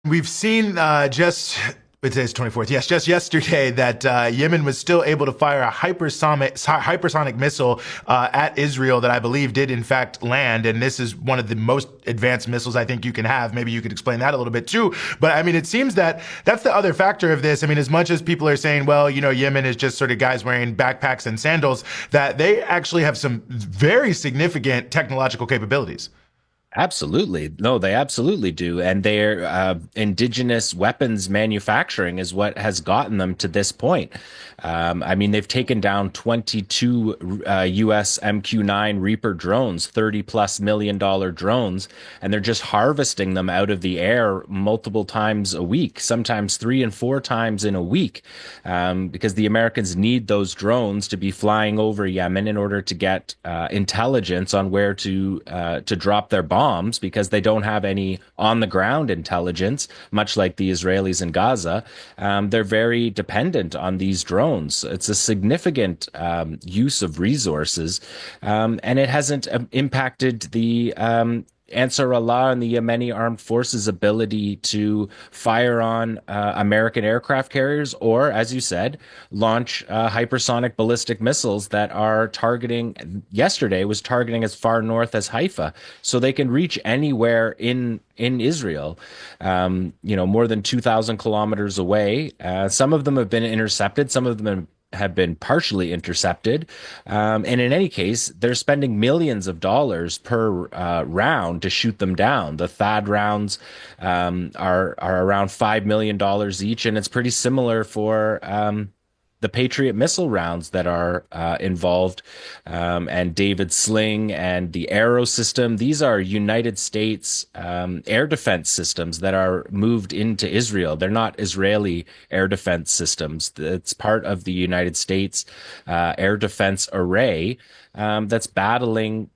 We've seen today's 24th. Yes, just yesterday that Yemen was still able to fire a hypersonic missile at Israel that I believe did in fact land. And this is one of the most advanced missiles I think you can have. Maybe you could explain that a little bit too. But I mean, it seems that that's the other factor of this. I mean, as much as people are saying, well, you know, Yemen is just sort of guys wearing backpacks and sandals, that they actually have some very significant technological capabilities. Absolutely. No, they absolutely do. And their indigenous weapons manufacturing is what has gotten them to this point. I mean, they've taken down 22 US MQ-9 Reaper drones, $30+ million drones, and they're just harvesting them out of the air multiple times a week, sometimes 3 and 4 times in a week, because the Americans need those drones to be flying over Yemen in order to get intelligence on where to drop their bombs, because they don't have any on the ground intelligence, much like the Israelis in Gaza. They're very dependent on these drones. It's a significant use of resources, and it hasn't impacted the Ansar Allah and the Yemeni armed forces' ability to fire on American aircraft carriers, or, as you said, launch hypersonic ballistic missiles that are targeting, yesterday was targeting as far north as Haifa. So they can reach anywhere in Israel, more than 2,000 kilometers away. Some of them have been intercepted. Some of them have been partially intercepted. And in any case, they're spending millions of dollars per round to shoot them down. The THAAD rounds are around $5 million each, and it's pretty similar for the Patriot missile rounds that are involved, and David Sling and the Arrow system. These are United States air defense systems that are moved into Israel. They're not Israeli air defense systems. It's part of the United States air defense array. That's battling,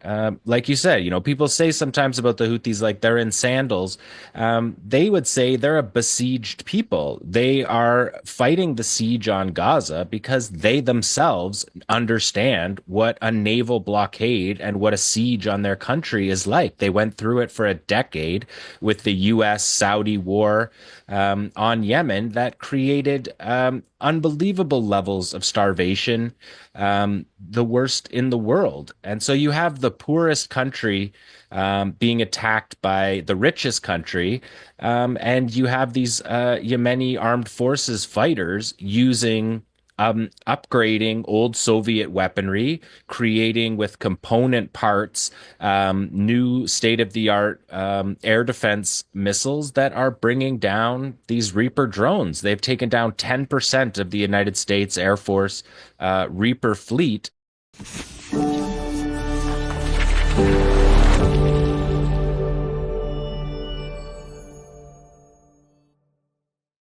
like you said, people say sometimes about the Houthis, like they're in sandals. They would say they're a besieged people. They are fighting the siege on Gaza because they themselves understand what a naval blockade and what a siege on their country is like. They went through it for a decade with the US-Saudi war on Yemen that created unbelievable levels of starvation, the worst in the world. And so you have the poorest country being attacked by the richest country, and you have these Yemeni armed forces fighters using upgrading old Soviet weaponry, creating with component parts new state-of-the-art air defense missiles that are bringing down these Reaper drones. They've taken down 10% of the United States Air Force Reaper fleet.